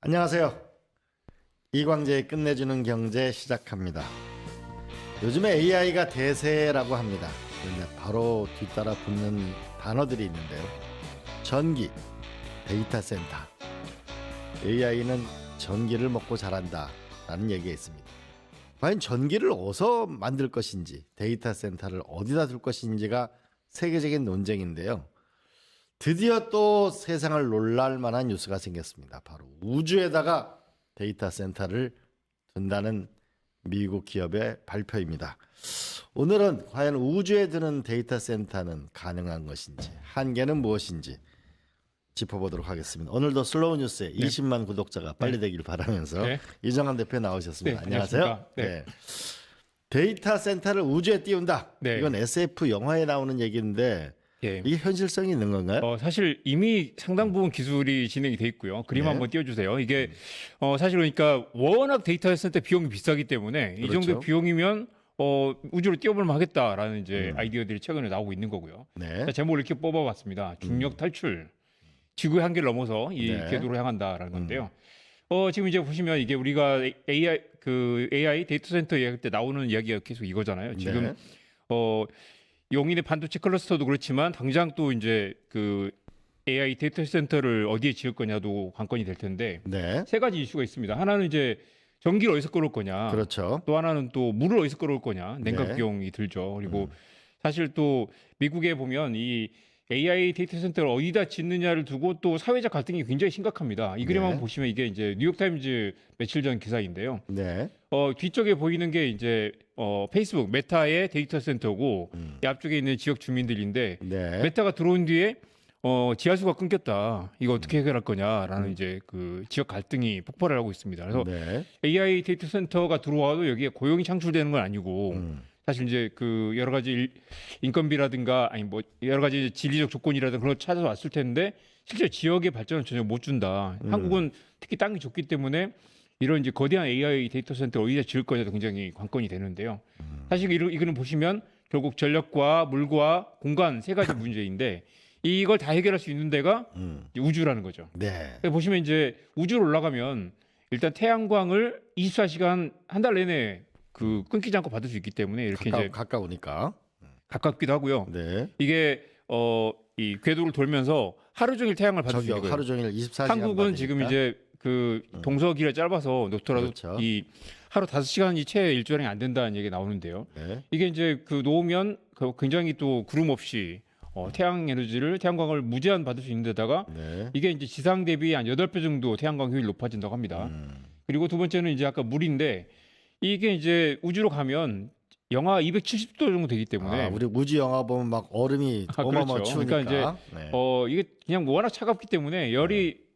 안녕하세요. 이광재의 끝내주는 경제 시작합니다. 요즘에 AI가 대세라고 합니다. 그런데 바로 뒤따라 붙는 단어들이 있는데요. 전기, 데이터 센터. AI는 전기를 먹고 자란다 라는 얘기가 있습니다. 과연 전기를 어디서 만들 것인지, 데이터 센터를 어디다 둘 것인지가 세계적인 논쟁인데요. 드디어 또 세상을 놀랄 만한 뉴스가 생겼습니다. 바로 우주에다가 데이터 센터를 둔다는 미국 기업의 발표입니다. 오늘은 과연 우주에 드는 데이터 센터는 가능한 것인지, 한계는 무엇인지 짚어보도록 하겠습니다. 오늘도 슬로우 뉴스에 20만 구독자가 빨리 되길 바라면서 이정환 대표 나오셨습니다. 안녕하세요. 데이터 센터를 우주에 띄운다. 이건 SF 영화에 나오는 얘기인데 이게 현실성이 있는 건가요? 사실 이미 상당 부분 기술이 진행이 돼 있고요. 그림 한번 띄워주세요. 이게 사실 그러니까 워낙 데이터 센터 비용이 비싸기 때문에 이 정도 비용이면 우주로 띄워보면 하겠다라는 이제 아이디어들이 최근에 나오고 있는 거고요. 자, 제목을 이렇게 뽑아봤습니다. 중력 탈출, 지구의 한계를 넘어서 이 궤도로 향한다라는 건데요. 지금 이제 보시면 이게 우리가 AI 데이터 센터 이야기할 때 나오는 이야기가 계속 이거잖아요. 지금 용인의 반도체 클러스터도 그렇지만 당장 또 이제 그 AI 데이터 센터를 어디에 지을 거냐도 관건이 될 텐데 세 가지 이슈가 있습니다. 하나는 이제 전기를 어디서 끌어올 거냐. 그렇죠. 또 하나는 또 물을 어디서 끌어올 거냐. 냉각 비용이 들죠. 그리고 사실 또 미국에 보면 이 AI 데이터 센터를 어디다 짓느냐를 두고 또 사회적 갈등이 굉장히 심각합니다. 이 그림 한번 보시면 이게 이제 뉴욕타임즈 며칠 전 기사인데요. 뒤쪽에 보이는 게 이제 페이스북 메타의 데이터 센터고 이 앞쪽에 있는 지역 주민들인데 메타가 들어온 뒤에 지하수가 끊겼다. 이거 어떻게 해결할 거냐라는 이제 그 지역 갈등이 폭발을 하고 있습니다. 그래서 AI 데이터 센터가 들어와도 여기에 고용이 창출되는 건 아니고 사실 이제 그 여러 가지 인건비라든가 아니 뭐 여러 가지 지리적 조건이라든가 그런 걸 찾아서 왔을 텐데 실제 지역의 발전을 전혀 못 준다. 한국은 특히 땅이 좋기 때문에 이런 이제 거대한 AI 데이터 센터 어디다 지을 거냐도 굉장히 관건이 되는데요. 사실 이거는 보시면 결국 전력과 물과 공간 세 가지 문제인데 이걸 다 해결할 수 있는 데가 우주라는 거죠. 보시면 이제 우주로 올라가면 일단 태양광을 24시간 한 달 내내 그 끊기지 않고 받을 수 있기 때문에 이렇게 이제 가까우니까 가깝기도 하고요. 이게 이 궤도를 돌면서 하루 종일 태양을 받을 수 있는 거예요. 하루 종일 24시간 한국은 받으니까. 지금 이제 그 동서길이 짧아서 놓더라도 이 하루 5시간이 채 일조량이 안 된다는 얘기가 나오는데요. 이게 이제 그 놓으면 굉장히 또 구름 없이 태양광을 무제한 받을 수 있는 데다가 이게 이제 지상 대비 한 8배 정도 태양광 효율이 높아진다고 합니다. 그리고 두 번째는 이제 아까 물인데 이게 이제 우주로 가면 영하 270도 정도 되기 때문에 우리 우주 영화 보면 막 얼음이 어마어마 추우니까 그러니까 이제 이게 그냥 워낙 차갑기 때문에 열이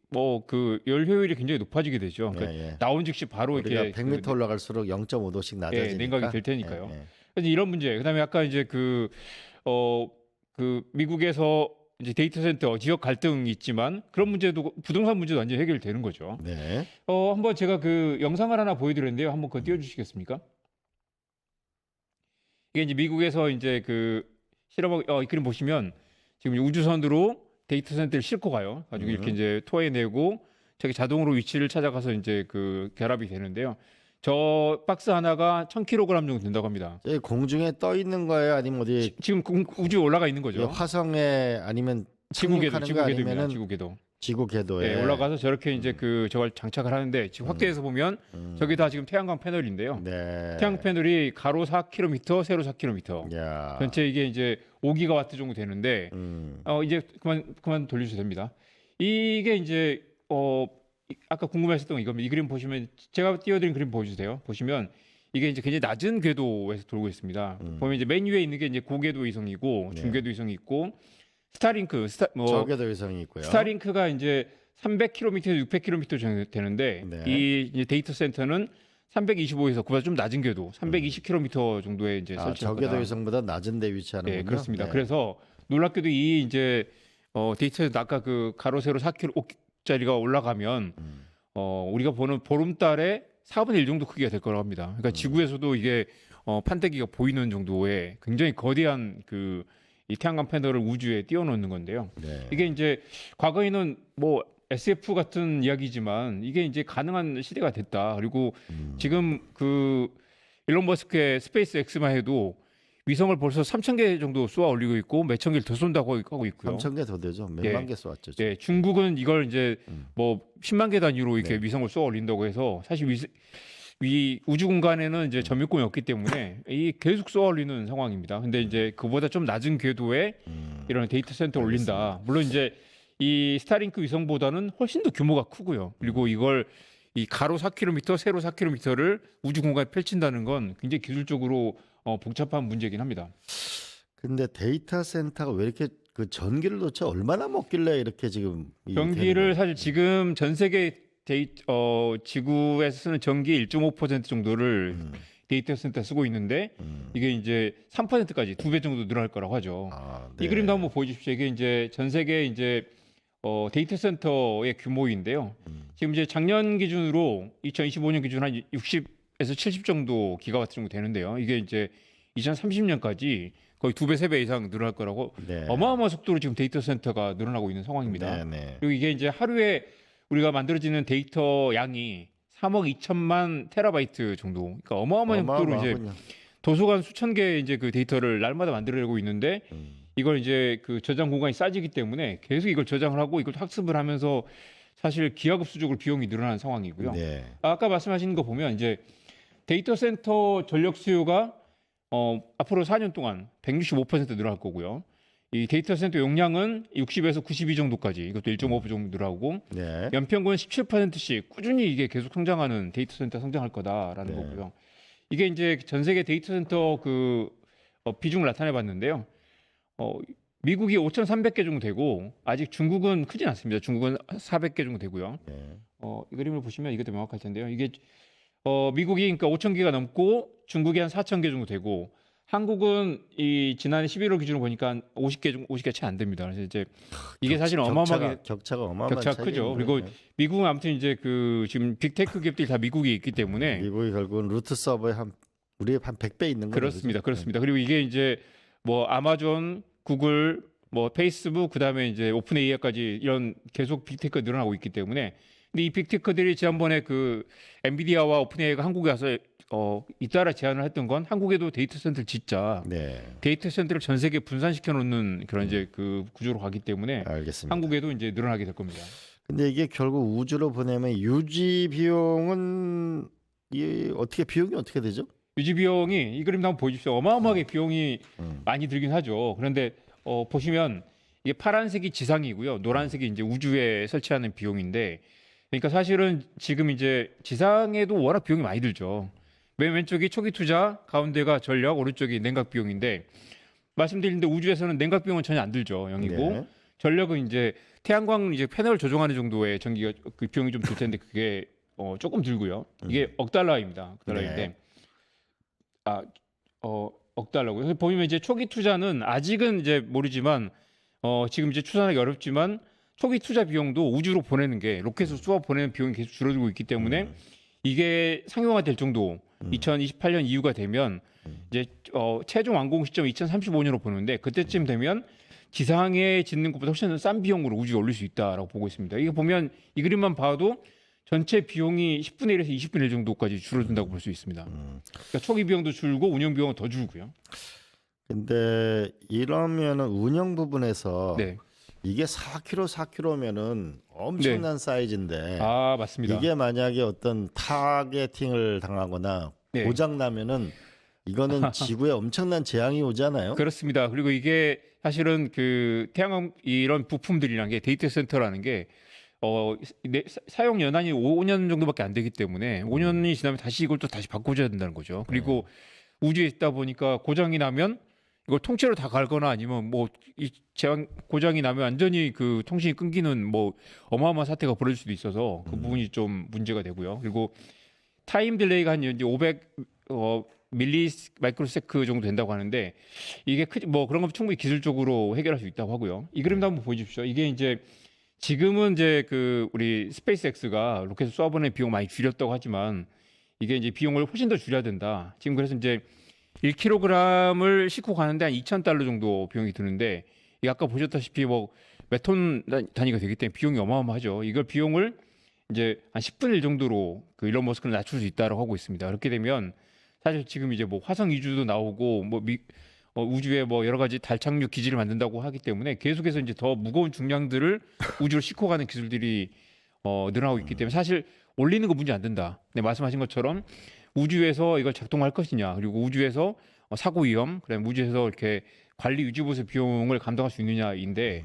그 열 효율이 굉장히 높아지게 되죠. 그러니까 나온 즉시 바로 이렇게 100m 올라갈수록 0.5도씩 낮아지니까 냉각이 될 테니까요. 그래서 이런 문제. 그다음에 아까 이제 그 미국에서 이제 데이터 센터 지역 갈등이 있지만 그런 문제도 부동산 문제도 완전히 해결되는 거죠. 한번 제가 그 영상을 하나 보여드렸는데요. 한번 그거 띄워주시겠습니까? 이게 이제 미국에서 이제 그 실험하고 이 그림 보시면 지금 우주선으로 데이터 센터를 싣고 가요. 가지고 이렇게 이제 토해내고 저기 자동으로 위치를 찾아가서 이제 그 결합이 되는데요. 저 박스 하나가 1,000kg 정도 된다고 합니다. 공중에 떠 있는 거예요, 아니면 어디? 지금 우주에 올라가 있는 거죠. 화성에 아니면 지구궤도. 지구궤도에 올라가서 저렇게 이제 저걸 장착을 하는데 지금 확대해서 보면 저게 다 지금 태양광 패널인데요. 태양 패널이 가로 4km, 세로 4km. 전체 이게 이제 5기가와트 정도 되는데 이제 그만 돌려주셔도 됩니다. 이게 이제 아까 궁금해하셨던 거 이겁니다. 이 그림 보시면 제가 띄워드린 그림 보여주세요. 보시면 이게 이제 굉장히 낮은 궤도에서 돌고 있습니다. 보면 이제 맨 위에 있는 게 이제 고궤도 위성이고 중궤도 위성이 있고 스타링크, 저궤도 위성이 있고요. 스타링크가 이제 300km에서 600km 정도 되는데 이 이제 데이터 센터는 325에서 그보다 좀 낮은 궤도 320km 정도에 이제 설치한 거다. 저궤도 위성보다 낮은 데 위치하는군요. 그렇습니다. 그래서 놀랍게도 이 이제 데이터 센터 아까 그 가로 세로 4km짜리가 올라가면 우리가 보는 보름달의 4분의 1 정도 크기가 될 거라고 합니다. 그러니까 지구에서도 이게 판때기가 보이는 정도의 굉장히 거대한 이 태양광 패널을 우주에 띄워놓는 건데요. 이게 이제 과거에는 뭐 SF 같은 이야기지만 이게 이제 가능한 시대가 됐다. 그리고 지금 그 일론 머스크의 스페이스 X만 해도 위성을 벌써 3,000개 정도 쏘아 올리고 있고 몇천 개를 더 쏜다고 하고 있고요. 3,000개 더 되죠. 예. 몇만 개 쏘았죠. 지금. 예, 중국은 이걸 이제 뭐 10만 개 단위로 이렇게 네. 위성을 쏘아 올린다고 해서 사실 이 우주 공간에는 이제 점유권이 없기 때문에 이 계속 쏘아 올리는 상황입니다. 근데 이제 그보다 좀 낮은 궤도에 이런 데이터 센터 올린다. 물론 이제 이 스타링크 위성보다는 훨씬 더 규모가 크고요. 그리고 이걸 이 가로 4km, 세로 4km를 우주 공간에 펼친다는 건 굉장히 기술적으로 복잡한 문제이긴 합니다. 근데 데이터 센터가 왜 이렇게 그 전기를 도대체 얼마나 먹길래 이렇게 지금 이 전기를 되는 사실 지금 전 세계 지구에서 쓰는 전기 1.5% 정도를 데이터 센터 쓰고 있는데 이게 이제 3%까지 2배 정도 늘어날 거라고 하죠. 네. 이 그림도 한번 보여주십시오. 이게 이제 전 세계 이제 데이터 센터의 규모인데요. 지금 이제 작년 기준으로 2025년 기준 한 60에서 70 정도 기가와트 정도 되는데요. 이게 이제 2030년까지 거의 2배, 3배 이상 늘어날 거라고 네. 어마어마한 속도로 지금 데이터 센터가 늘어나고 있는 상황입니다. 네. 그리고 이게 이제 하루에 우리가 만들어지는 데이터 양이 3억 2천만 테라바이트 정도. 그러니까 어마어마한 속도로 이제 어마어마하군요. 도서관 수천 개 이제 그 데이터를 날마다 만들어내고 있는데 이걸 이제 그 저장 공간이 싸지기 때문에 계속 이걸 저장을 하고 이걸 학습을 하면서 사실 기하급수적으로 비용이 늘어나는 상황이고요. 네. 아까 말씀하신 거 보면 이제 데이터 센터 전력 수요가 앞으로 4년 동안 165% 늘어날 거고요. 이 데이터 센터 용량은 60에서 92 정도까지 이것도 1.5배 정도 늘어나고 네. 연평균 17%씩 꾸준히 이게 계속 성장하는 데이터 센터 성장할 거다라는 네. 거고요. 이게 이제 전 세계 데이터 센터 그 비중을 나타내 봤는데요. 미국이 5,300개 정도 되고 아직 중국은 크진 않습니다. 중국은 400개 정도 되고요. 네. 이 그림을 보시면 이게 더 명확할 텐데요. 이게 미국이 그러니까 5,000개가 넘고 중국이 한 4,000개 정도 되고 한국은 이 지난해 11월 기준으로 보니까 한 50개 채 안 됩니다. 그래서 이제 이게 사실 어마어마하게 격차가 어마어마한 격차가 크죠. 차이겠네요. 그리고 네. 미국은 아무튼 이제 그 지금 빅테크 기업들이 다 미국에 있기 때문에 미국이 결국은 루트 서버에 한 우리의 한 100배 있는 거죠. 그렇습니다. 그렇습니다. 그리고 이게 이제 뭐 아마존, 구글, 뭐 페이스북 그다음에 이제 오픈 AI까지 이런 계속 빅테크가 늘어나고 있기 때문에 근데 이 빅테크들이 지난번에 그 엔비디아와 오픈 AI가 한국에 와서 잇따라 제안을 했던 건 한국에도 데이터 센터를 짓자. 네. 데이터 센터를 전 세계에 분산시켜 놓는 그런 이제 그 구조로 가기 때문에 알겠습니다. 한국에도 이제 늘어나게 될 겁니다. 근데 이게 결국 우주로 보내면 유지 비용은 어떻게 비용이 어떻게 되죠? 유지 비용이 이 그림도 한번 보여주십시오. 어마어마하게 비용이 음. 많이 들긴 하죠. 그런데 보시면 이게 파란색이 지상이고요. 노란색이 이제 우주에 설치하는 비용인데 그러니까 사실은 지금 이제 지상에도 워낙 비용이 많이 들죠. 맨 왼쪽이 초기 투자, 가운데가 전력, 오른쪽이 냉각 비용인데 말씀드렸는데 우주에서는 냉각 비용은 전혀 안 들죠. 0이고 네. 전력은 이제 태양광 이제 패널을 조종하는 정도의 전기가 그 비용이 좀 들 텐데 그게 조금 들고요. 이게 억 달러입니다. 억 달러인데 네. 억 달러고요. 그래서 보면 이제 초기 투자는 아직은 이제 모르지만 지금 이제 추산하기 어렵지만 초기 투자 비용도 우주로 보내는 게 로켓으로 쏘아 보내는 비용이 계속 줄어들고 있기 때문에 이게 상용화될 정도 2028년 이후가 되면 이제 최종 완공 시점 2035년으로 보는데 그때쯤 되면 지상에 짓는 것보다 훨씬 싼 비용으로 우주에 올릴 수 있다라고 보고 있습니다. 이게 보면 이 그림만 봐도 전체 비용이 10분의 1에서 20분의 1 정도까지 줄어든다고 볼 수 있습니다. 그러니까 초기 비용도 줄고 운영 비용은 더 줄고요. 근데 이러면은 운영 부분에서 네. 이게 4km면은 엄청난 사이즈인데 아, 맞습니다. 이게 만약에 어떤 타겟팅을 당하거나 네. 고장 나면은 이거는 지구에 엄청난 재앙이 오잖아요. 그렇습니다. 그리고 이게 사실은 그 태양광 이런 부품들이란 게 데이터 센터라는 게 사용 연한이 5년 정도밖에 안 되기 때문에 5년이 지나면 다시 이걸 또 다시 바꿔줘야 된다는 거죠. 그리고 우주에 있다 보니까 고장이 나면 이걸 통째로 다 갈거나 아니면 뭐 이 재앙 고장이 나면 완전히 그 통신이 끊기는 뭐 어마어마한 사태가 벌어질 수도 있어서 그 부분이 좀 문제가 되고요. 그리고 타임 딜레이가 한 이제 500 밀리 마이크로세크 정도 된다고 하는데 이게 뭐 그런 건 충분히 기술적으로 해결할 수 있다고 하고요. 이 그림도 한번 보여주십시오. 이게 이제 지금은 이제 그 우리 스페이스X가 로켓을 쏘아보낸 비용 많이 줄였다고 하지만 이게 이제 비용을 훨씬 더 줄여야 된다. 지금 그래서 이제 1kg을 싣고 가는데 한 $2,000 정도 비용이 드는데 이 아까 보셨다시피 뭐 몇 톤 단위가 되기 때문에 비용이 어마어마하죠. 이걸 비용을 이제 한 10분의 1 정도로 그 일론 머스크는 낮출 수 있다고 하고 있습니다. 그렇게 되면 사실 지금 이제 뭐 화성 이주도 나오고 뭐 우주에 뭐 여러 가지 달 착륙 기지를 만든다고 하기 때문에 계속해서 이제 더 무거운 중량들을 우주로 싣고 가는 기술들이 늘어나고 있기 때문에 사실 올리는 거 문제 안 된다. 네, 말씀하신 것처럼 우주에서 이걸 작동할 것이냐, 그리고 우주에서 사고 위험, 그다음에 우주에서 이렇게 관리 유지 보수 비용을 감당할 수 있느냐인데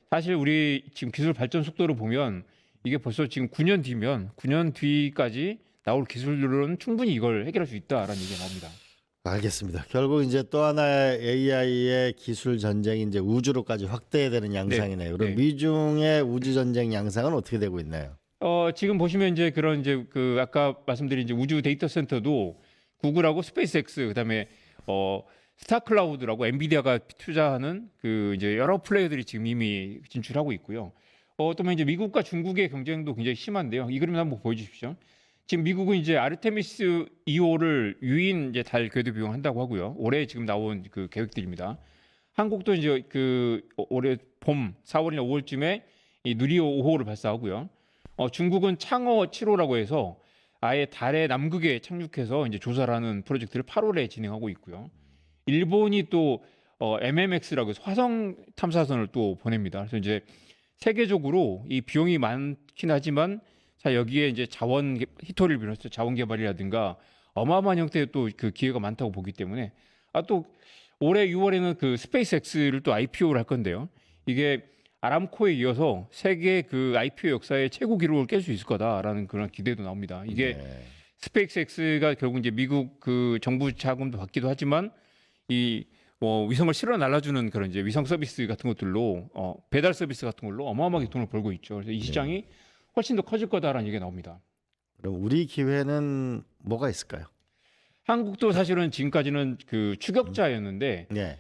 사실 우리 지금 기술 발전 속도를 보면 이게 벌써 지금 9년 뒤까지 나올 기술들은 충분히 이걸 해결할 수 있다라는 얘기가 나옵니다. 알겠습니다. 결국 이제 또 하나의 AI의 기술 전쟁이 이제 우주로까지 확대되는 양상이네요. 그럼 네. 미중의 우주 전쟁 양상은 어떻게 되고 있나요? 지금 보시면 이제 그런 이제 그 아까 말씀드린 이제 우주 데이터 센터도 구글하고 스페이스X 그다음에 스타클라우드라고 엔비디아가 투자하는 그 이제 여러 플레이어들이 지금 이미 진출하고 있고요. 또 이제 미국과 중국의 경쟁도 굉장히 심한데요. 이 그림을 한번 보여주십시오. 지금 미국은 이제 아르테미스 2호를 유인 이제 달 궤도 비용한다고 하고요. 올해 지금 나온 그 계획들입니다. 한국도 이제 그 올해 봄 4월이나 5월쯤에 이 누리호 5호를 발사하고요. 중국은 창어 7호라고 해서 아예 달의 남극에 착륙해서 이제 조사를 하는 프로젝트를 8월에 진행하고 있고요. 일본이 또 MMX라고 해서 화성 탐사선을 또 보냅니다. 그래서 이제 세계적으로 이 비용이 많긴 하지만 자 여기에 이제 자원 히토리를 비롯해서 자원 개발이라든가 어마어마한 형태의 또 그 기회가 많다고 보기 때문에 또 올해 6월에는 그 스페이스X를 또 IPO를 할 건데요. 이게 아람코에 이어서 세계 그 IPO 역사의 최고 기록을 깰 수 있을 거다라는 그런 기대도 나옵니다. 이게 네. 스페이스X가 결국 이제 미국 그 정부 자금도 받기도 하지만 이 위성을 실어 날라주는 그런 이제 위성 서비스 같은 것들로 배달 서비스 같은 걸로 어마어마하게 돈을 벌고 있죠. 그래서 이 시장이 훨씬 더 커질 거다라는 얘기가 나옵니다. 그럼 우리 기회는 뭐가 있을까요? 한국도 사실은 지금까지는 그 추격자였는데 네.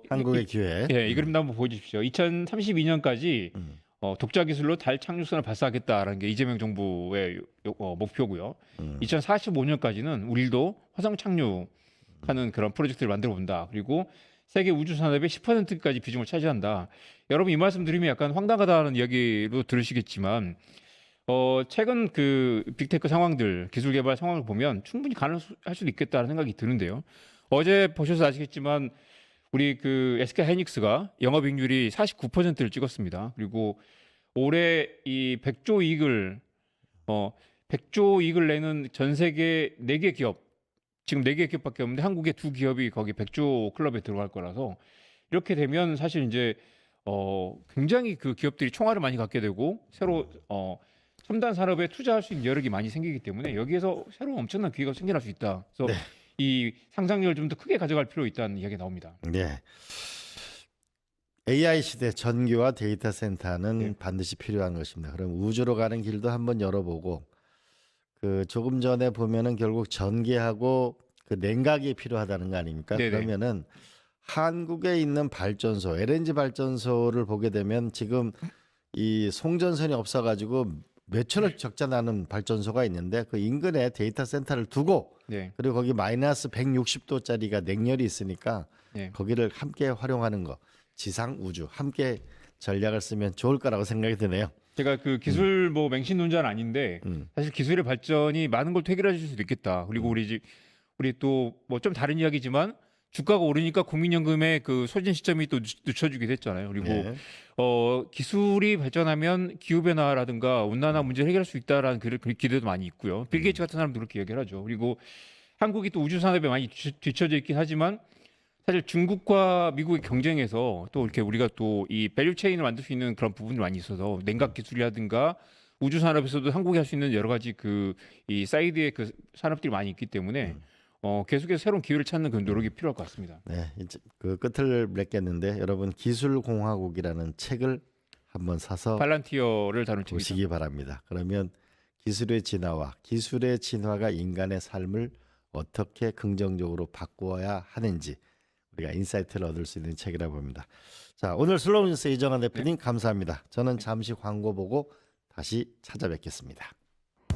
한국의 기회. 이 그림도 한번 보여주십시오. 2032년까지 독자 기술로 달 착륙선을 발사하겠다라는 게 이재명 정부의 목표고요. 2045년까지는 우리도 화성 착륙하는 그런 프로젝트를 만들어 본다. 그리고 세계 우주 산업의 10%까지 비중을 차지한다. 여러분 이 말씀 드리면 약간 황당하다는 이야기로 들으시겠지만 최근 그 빅테크 상황들, 기술 개발 상황을 보면 충분히 가능할 수도 있겠다는 생각이 드는데요. 어제 보셔서 아시겠지만 우리 그 SK 하이닉스가 영업이익률이 49%를 찍었습니다. 그리고 올해 이 100조 이익을 내는 전 세계 4개 기업, 지금 4개 기업밖에 없는데 한국의 2기업이 거기 100조 클럽에 들어갈 거라서 이렇게 되면 사실 이제 굉장히 그 기업들이 총알을 많이 갖게 되고 새로 첨단 산업에 투자할 수 있는 여력이 많이 생기기 때문에 여기에서 새로운 엄청난 기회가 생겨날 수 있다. 그래서 이 상상력을 좀 더 크게 가져갈 필요 있다는 이야기가 나옵니다. 네. AI 시대 전기와 데이터 센터는 반드시 필요한 것입니다. 그럼 우주로 가는 길도 한번 열어보고 그 조금 전에 보면은 결국 전기하고 그 냉각이 필요하다는 거 아닙니까? 네네. 그러면은 한국에 있는 발전소, LNG 발전소를 보게 되면 지금 이 송전선이 없어가지고 몇천억 적자 나는 발전소가 있는데 그 인근에 데이터 센터를 두고 그리고 거기 마이너스 160도짜리가 냉열이 있으니까 거기를 함께 활용하는 거, 지상 우주 함께 전략을 쓰면 좋을 거라고 생각이 드네요. 제가 그 기술 뭐 맹신론자는 아닌데 사실 기술의 발전이 많은 걸 해결해 줄 수도 있겠다. 그리고 우리 또 뭐 좀 다른 이야기지만 주가가 오르니까 국민연금의 그 소진 시점이 또 늦춰지기도 했잖아요. 그리고 기술이 발전하면 기후 변화라든가 온난화 문제를 해결할 수 있다라는 그런 기대도 많이 있고요. 빌 게이츠 같은 사람도 그렇게 얘기를 하죠. 그리고 한국이 또 우주 산업에 많이 뒤처져 있긴 하지만 사실 중국과 미국의 경쟁에서 또 이렇게 우리가 또 이 밸류 체인을 만들 수 있는 그런 부분이 많이 있어서 냉각 기술이라든가 우주 산업에서도 한국이 할 수 있는 여러 가지 그 이 사이드의 그 산업들이 많이 있기 때문에 계속해서 새로운 기회를 찾는 그런 노력이 필요할 것 같습니다. 네, 이제 그 끝을 맺겠는데 여러분 기술공화국이라는 책을 한번 사서 팔란티어를 다룬 책이죠. 보시기 바랍니다. 그러면 기술의 진화와 기술의 진화가 인간의 삶을 어떻게 긍정적으로 바꾸어야 하는지 우리가 인사이트를 얻을 수 있는 책이라 봅니다. 자, 오늘 슬로우 뉴스 이정환 대표님 감사합니다. 저는 잠시 광고 보고 다시 찾아뵙겠습니다.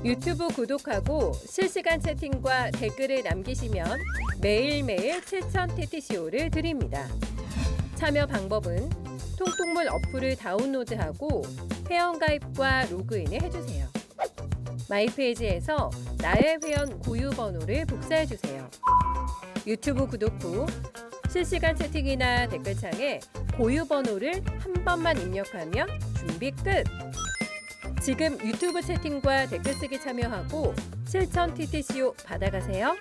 유튜브 구독하고 실시간 채팅과 댓글을 남기시면 매일매일 7,000 TTCO를 드립니다. 참여 방법은 통통물 어플을 다운로드하고 회원가입과 로그인을 해주세요. 마이페이지에서 나의 회원 고유 번호를 복사해주세요. 유튜브 구독 후 실시간 채팅이나 댓글창에 고유 번호를 한 번만 입력하면 준비 끝! 지금 유튜브 채팅과 댓글 쓰기 참여하고 실천 TTCO 받아가세요.